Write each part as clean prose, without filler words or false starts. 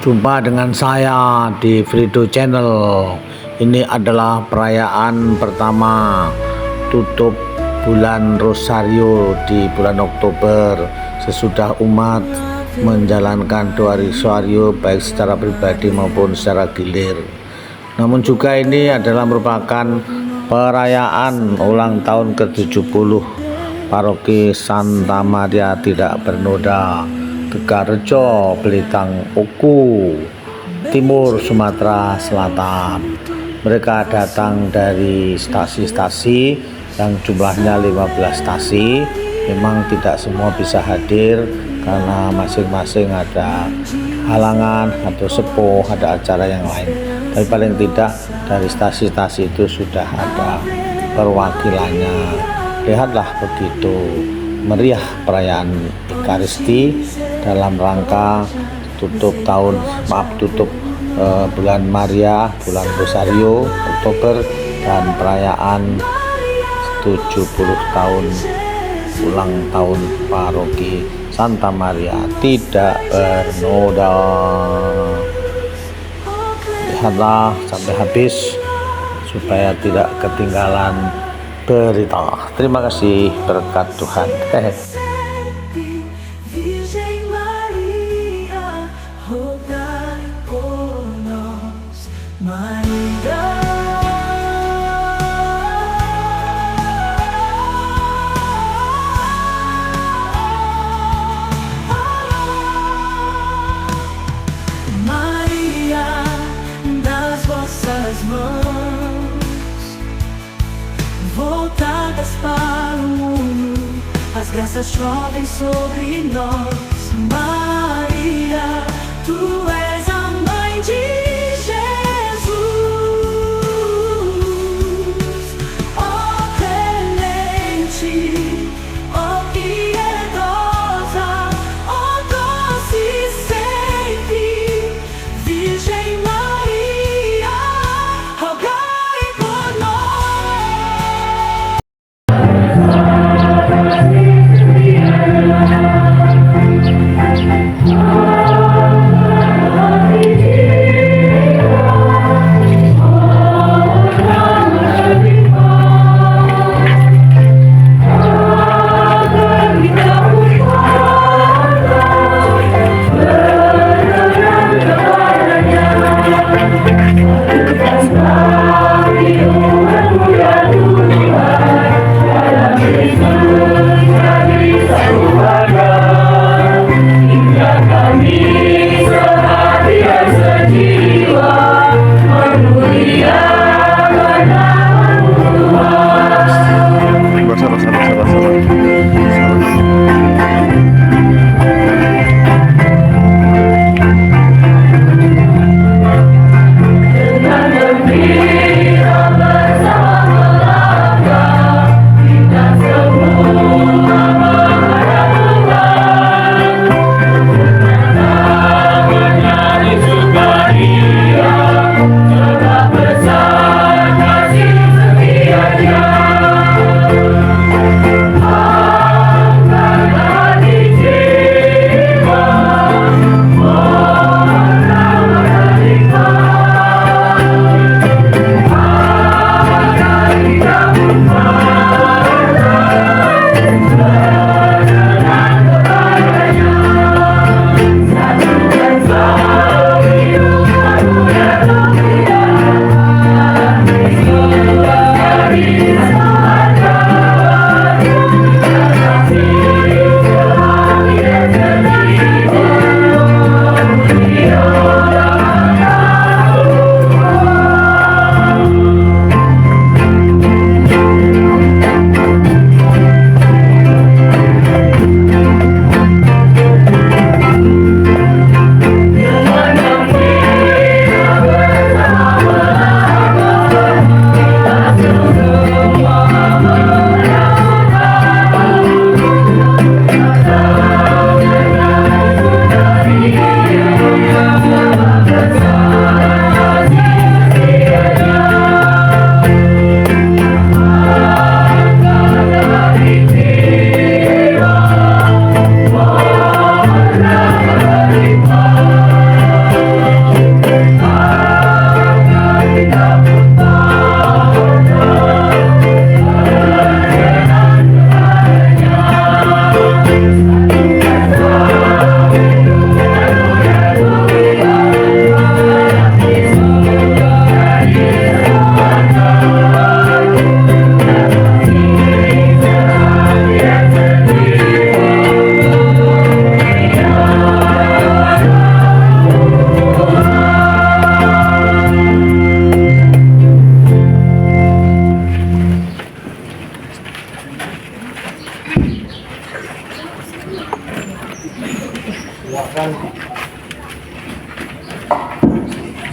Jumpa dengan saya di Frido Channel. Ini adalah perayaan pertama tutup bulan Rosario di bulan Oktober, sesudah umat menjalankan doa Rosario baik secara pribadi maupun secara gilir. Namun juga ini adalah merupakan perayaan ulang tahun ke-70 Paroki Santa Maria Tidak Bernoda, Tegarrejo, Belitang Uku, Timur Sumatera Selatan. Mereka datang dari stasi-stasi yang jumlahnya 15 stasi. Memang tidak semua bisa hadir karena masing-masing ada halangan atau sepuh, ada acara yang lain. Tapi paling tidak dari stasi-stasi itu sudah ada perwakilannya. Lihatlah begitu meriah perayaan Ekaristi dalam rangka tutup bulan Maria, bulan Rosario Oktober, dan perayaan 70 tahun ulang tahun Paroki Santa Maria Tidak Bernoda. Lihatlah sampai habis supaya tidak ketinggalan berita. Terima kasih, berkat Tuhan. Voltadas para o mundo, as graças chovem sobre nós. Maria, tu és a mãe de Jesus. Ó clemente, ó piedosa, ó doce sempre Virgem Maria, rogai por nós.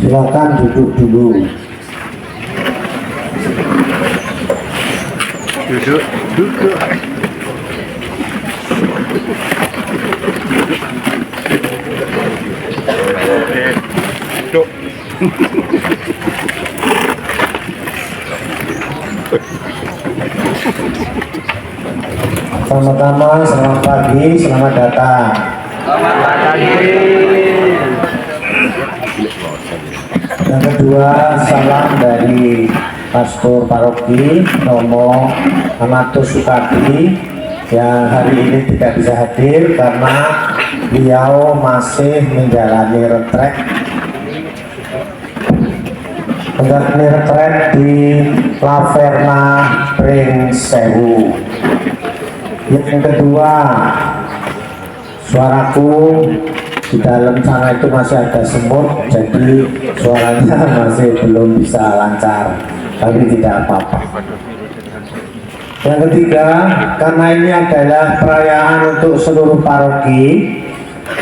Silakan duduk dulu. Duduk. Sama-sama, selamat pagi, selamat datang. Yang kedua, salam dari Pastor Paroki Romo Amatus Sukadi yang hari ini tidak bisa hadir karena beliau masih menjalani retret di Laverna Pring Sewu. Yang kedua, suaraku di dalam sana itu masih ada semut, jadi suaranya masih belum bisa lancar, tapi tidak apa-apa. Yang ketiga, karena ini adalah perayaan untuk seluruh paroki,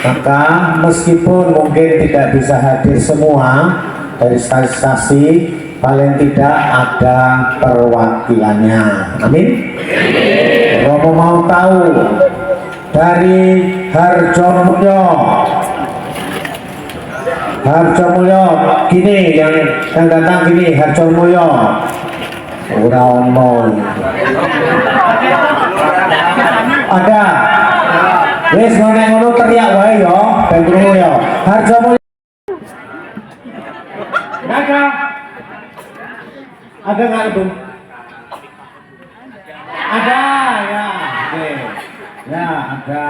maka meskipun mungkin tidak bisa hadir semua dari stasi-stasi, paling tidak ada perwakilannya. Amin. Romo mau tahu dari Harjomulyo gini, yang datang gini, Harjomulyo ora ono. Ada wis ngono teriak wae yo ben krungu yo. Harjomulyo ada nggak itu? Ada ya, oke. Ya ada.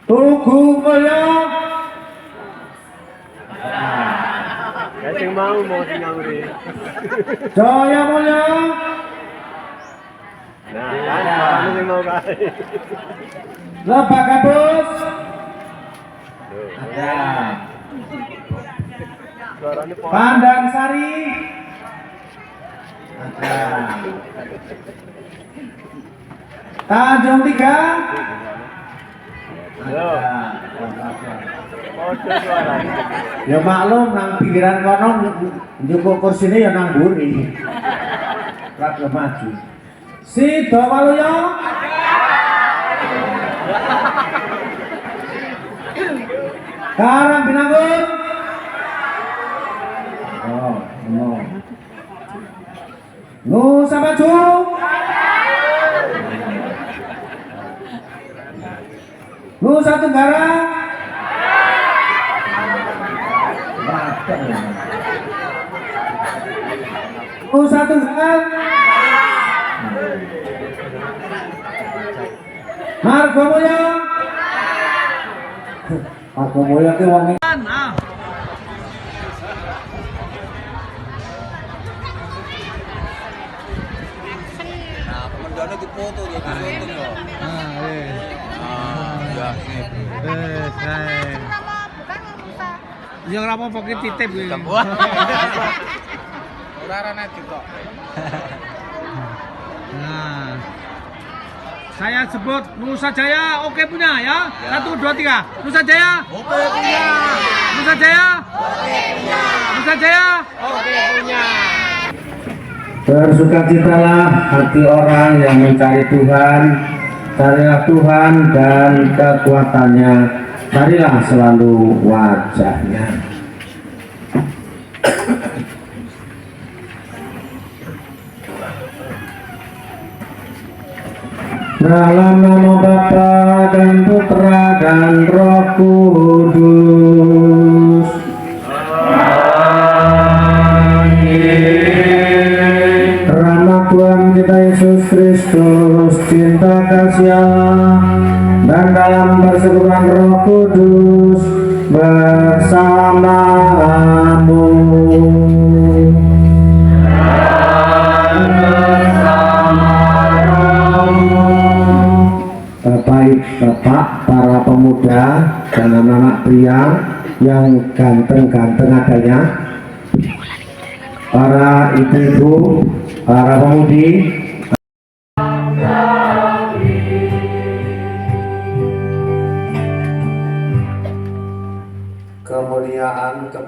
Tugu Mulyo. Yang mau tinggal di. Jaya Mulyo. Nah, kan yang mau kali. Lebak Kabus. Ada. Pandang Sari. Ada. Tanjung Tiga. Ada. Ya maklum nang pinggiran kono njupuk kursine ya nang mburi. Ora maju. Sidowaluyo. Karang Binangun. Oh, no. Nusa Maju. Nusa Tenggara. Nusa Tunggal. Margomulyo. Margomulyo ki wong Mendana di foto dia di syuting loh. Yang apa pakai titip gitu. Urarana juga. Nah, saya sebut Nusa Jaya oke punya ya. 1, 2, 3. Nusa Jaya Oke punya. Nusa Jaya Oke punya. Nusa Jaya Oke punya. Bersukacitalah hati orang yang mencari Tuhan, carilah Tuhan dan kekuatannya, carilah selalu wajahnya. Dalam nama Bapa dan Putra dan Roh Kudus. Rahmat Tuhan kita Yesus Kristus, cinta kasih Allah, dan dalam persekutuan Roh Kudus bersamamu. Bapak, para pemuda dan anak-anak pria yang ganteng-ganteng adanya, para ibu-ibu, para pemudi,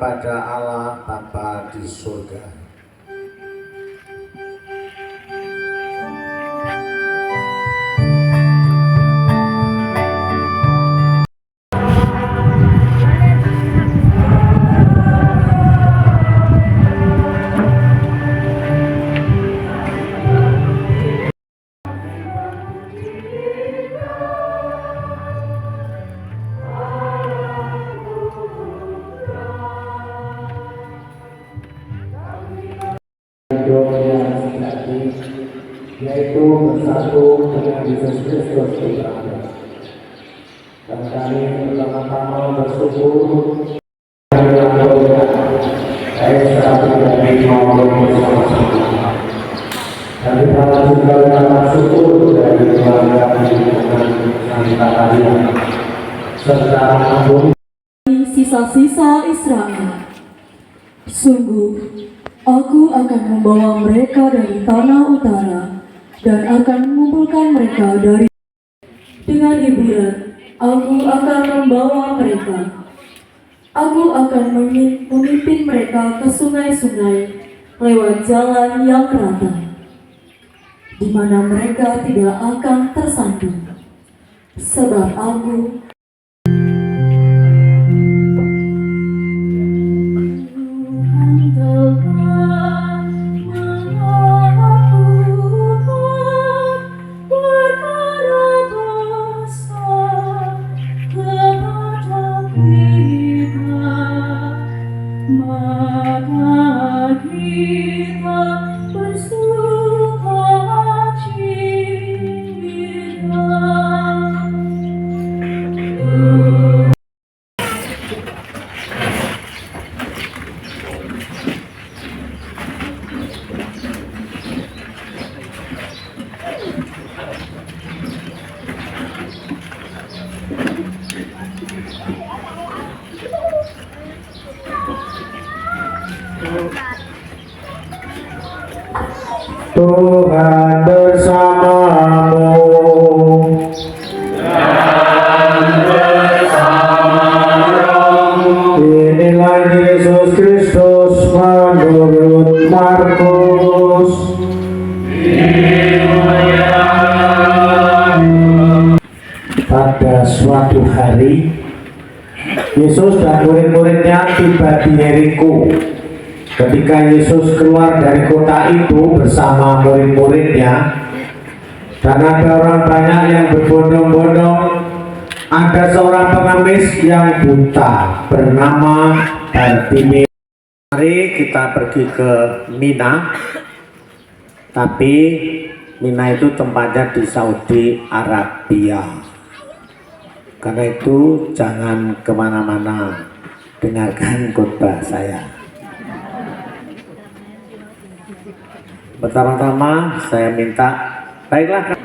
kepada Allah Bapa di surga. Hidup yang sejati, yaitu bersatu dengan Yesus Kristus Putra-Nya. Dan kami pertama-tama bersyukur baik secara pribadi maupun bersama-sama. Kami telah juga mendapat syukur dari keluarga dengan Santa Maria serta ampun sisa-sisa Israel. Sungguh, aku akan membawa mereka dari tanah utara dan akan mengumpulkan mereka dari dengan hiburan. Aku akan membawa mereka. Aku akan memimpin mereka ke sungai-sungai lewat jalan yang rata, di mana mereka tidak akan tersandung. Sebab aku Tuhan bersamamu. Inilah Yesus Kristus menurut Markus. Pada suatu hari, Yesus dan murid-muridnya tiba di Yeriko. Ketika Yesus keluar dari kota itu bersama murid-muridnya, dan ada orang banyak yang berbondong-bondong, ada seorang pengemis yang buta bernama Bartimeus. Mari kita pergi ke Mina, tapi Mina itu tempatnya di Saudi Arabia. Karena itu jangan kemana-mana, dengarkan khotbah saya. Pertama-tama saya minta, baiklah.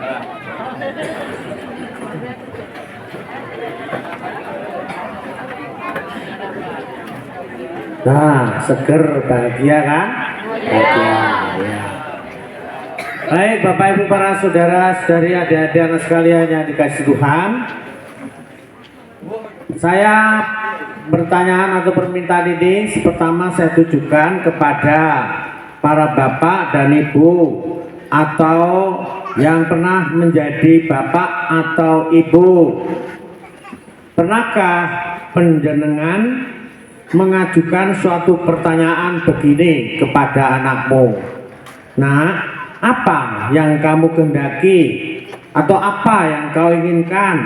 Nah, seger, bahagia kan? Bahagia, ya. Baik, Bapak Ibu para saudara-saudari, adik-adik anak sekalian yang dikasihi Tuhan, saya pertanyaan atau permintaan ini pertama saya tujukan kepada para bapak dan ibu atau yang pernah menjadi bapak atau ibu. Pernahkah penjenengan mengajukan suatu pertanyaan begini kepada anakmu? Nah, apa yang kamu kehendaki atau apa yang kau inginkan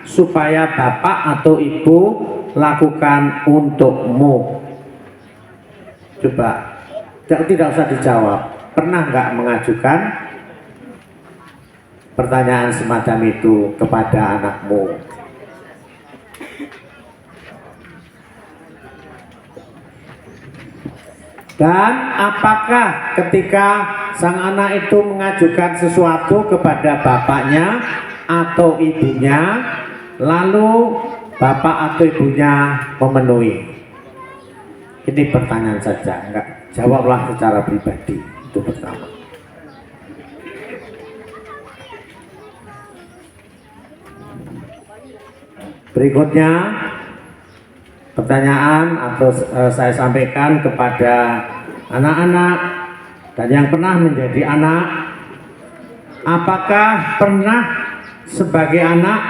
supaya bapak atau ibu lakukan untukmu? Coba, tidak usah dijawab. Pernah nggak mengajukan pertanyaan semacam itu kepada anakmu? Dan apakah ketika sang anak itu mengajukan sesuatu kepada bapaknya atau ibunya, lalu bapak atau ibunya memenuhi? Ini pertanyaan saja, enggak, jawablah secara pribadi. Itu pertama. Berikutnya, pertanyaan atau saya sampaikan kepada anak-anak dan yang pernah menjadi anak, apakah pernah sebagai anak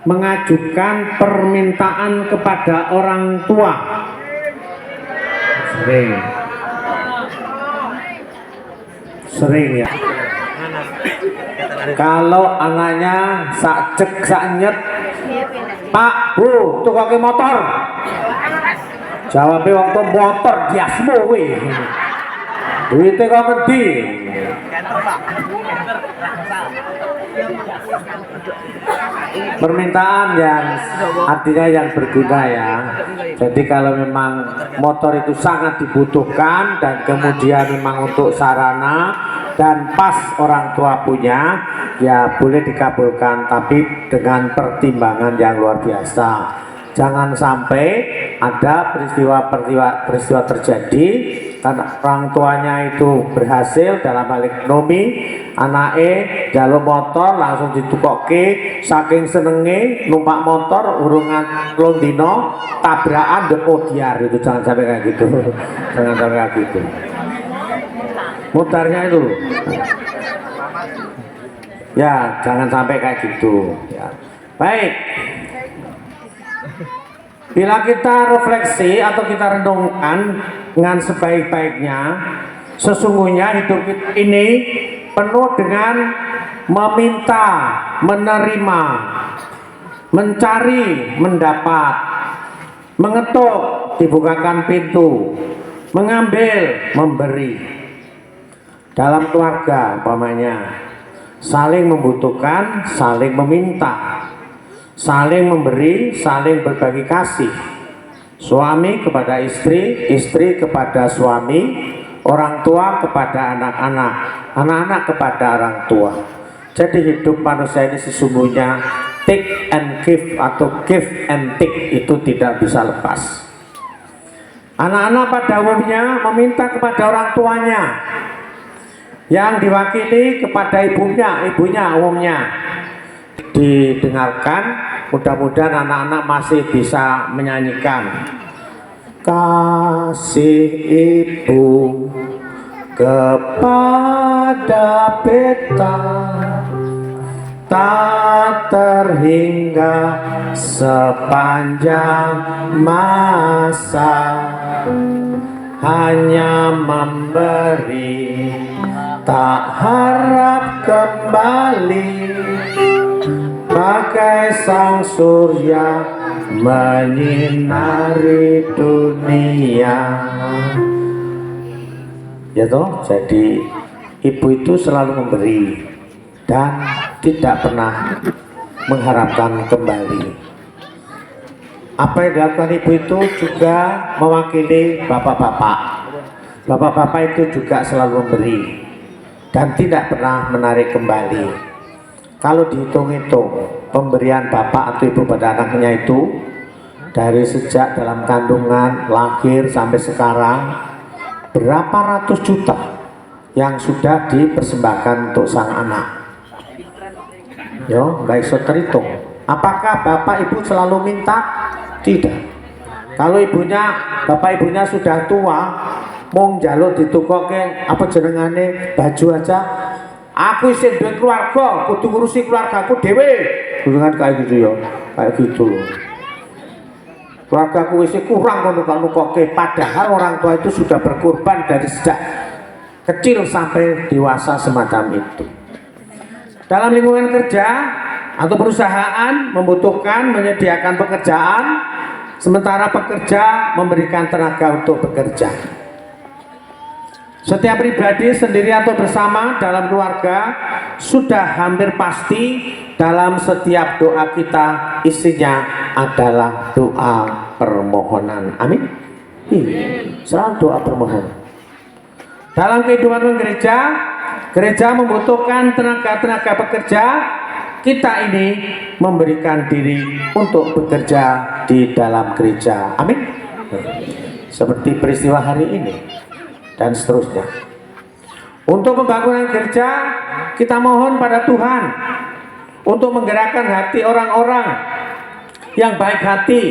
mengajukan permintaan kepada orang tua? Sering ya. Kalau anaknya sak cek sak nyet, Pak, Bu, tukake motor. Jawabnya waktu motor diasmu kuwi. Duite kok ngendi? Permintaan yang artinya yang berguna ya. Jadi kalau memang motor itu sangat dibutuhkan dan kemudian memang untuk sarana dan pas orang tua punya, ya boleh dikabulkan, tapi dengan pertimbangan yang luar biasa. Jangan sampai ada peristiwa terjadi karena orang tuanya itu berhasil dalam hal ekonomi, anaknya jalur motor langsung ditukoke, saking senenge numpak motor urungan londino tabrakan Depodiar. Itu jangan sampai kayak gitu. Jangan sampai kayak gitu. Mutarnya itu ya, jangan sampai kayak gitu ya. Baik, bila kita refleksi atau kita renungkan dengan sebaik-baiknya, sesungguhnya hidup ini penuh dengan meminta, menerima, mencari, mendapat, mengetuk, dibukakan pintu, mengambil, memberi. Dalam keluarga umpamanya saling membutuhkan, saling meminta, saling memberi, saling berbagi kasih. Suami kepada istri, istri kepada suami, orang tua kepada anak-anak, anak-anak kepada orang tua. Jadi hidup manusia ini sesungguhnya take and give atau give and take, itu tidak bisa lepas. Anak-anak pada umumnya meminta kepada orang tuanya, yang diwakili kepada ibunya umumnya. Didengarkan, mudah-mudahan anak-anak masih bisa menyanyikan. Kasih ibu kepada beta tak terhingga sepanjang masa, hanya memberi tak harap kembali, bagai sang surya menyinari dunia. Ya toh, jadi ibu itu selalu memberi dan tidak pernah mengharapkan kembali. Apa yang dilakukan ibu itu juga mewakili bapak-bapak. Bapak-bapak itu juga selalu memberi dan tidak pernah menarik kembali. Kalau dihitung-hitung pemberian bapak atau ibu pada anaknya itu dari sejak dalam kandungan, lahir sampai sekarang, berapa ratus juta yang sudah dipersembahkan untuk sang anak. Yo, nggak bisa terhitung. Apakah bapak ibu selalu minta? Tidak. Kalau bapak ibunya sudah tua, mau njaluk ditukoke apa jenengane baju aja, aku isin duit keluarga, kudu ngurusi keluargaku dhewe. Dengan kayak gitu ya, kayak gitu loh. Keluargaku isi kurang nukoke, padahal orang tua itu sudah berkorban dari sejak kecil sampai dewasa semacam itu. Dalam lingkungan kerja atau perusahaan membutuhkan menyediakan pekerjaan, sementara pekerja memberikan tenaga untuk bekerja. Setiap pribadi sendiri atau bersama dalam keluarga sudah hampir pasti dalam setiap doa kita isinya adalah doa permohonan. Amin. Selalu doa permohonan. Dalam kehidupan gereja membutuhkan tenaga-tenaga pekerja. Kita ini memberikan diri untuk bekerja di dalam gereja. Amin. Seperti peristiwa hari ini dan seterusnya. Untuk pembangunan gereja, kita mohon pada Tuhan untuk menggerakkan hati orang-orang yang baik hati,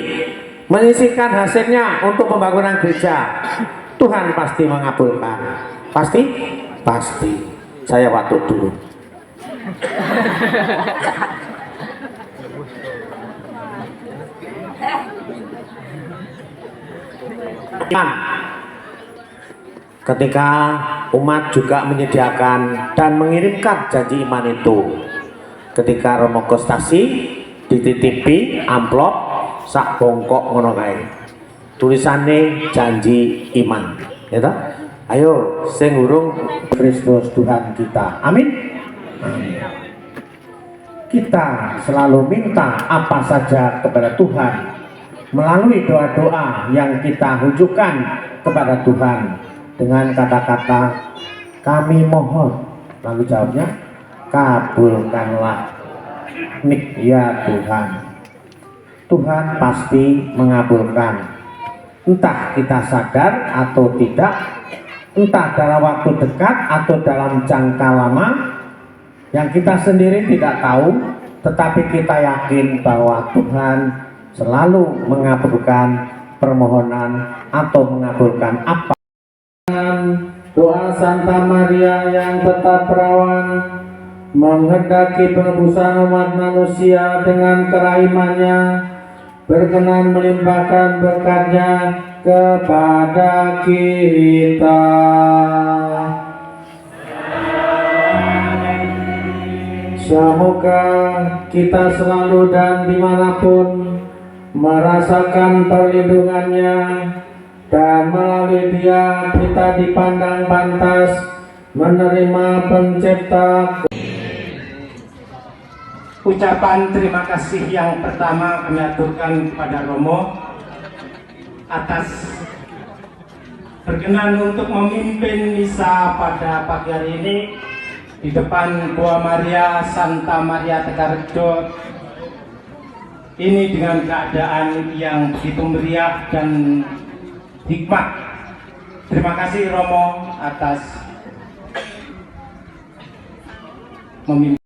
menyisihkan hasilnya untuk pembangunan gereja, Tuhan pasti mengabulkan. Pasti? Pasti. Saya waktu dulu. Iman. Ketika umat juga menyediakan dan mengirimkan janji iman itu, ketika Romo Kostasi dititipi amplop sak bongkok ngono kae, tulisannya janji iman, ya toh? Ayo sing urung Kristus Tuhan kita, amin. Amin. Kita selalu minta apa saja kepada Tuhan melalui doa-doa yang kita hujukan kepada Tuhan dengan kata-kata kami mohon, lalu jawabnya kabulkanlah nik ya Tuhan. Tuhan pasti mengabulkan, entah kita sadar atau tidak, entah dalam waktu dekat atau dalam jangka lama yang kita sendiri tidak tahu, tetapi kita yakin bahwa Tuhan selalu mengabulkan permohonan atau mengabulkan apa. Doa Santa Maria yang tetap perawan menghendaki penebusan umat manusia dengan kerahimannya, berkenan melimpahkan berkatnya kepada kita. Semoga kita selalu dan dimanapun merasakan perlindungannya, dan melalui Dia kita dipandang pantas menerima Pencipta. Ucapan terima kasih yang pertama kami aturkan kepada Romo atas berkenan untuk memimpin misa pada pagi hari ini di depan Gua Maria Santa Maria Tegarrejo ini dengan keadaan yang begitu meriah dan hikmat. Terima kasih Romo atas memimpin.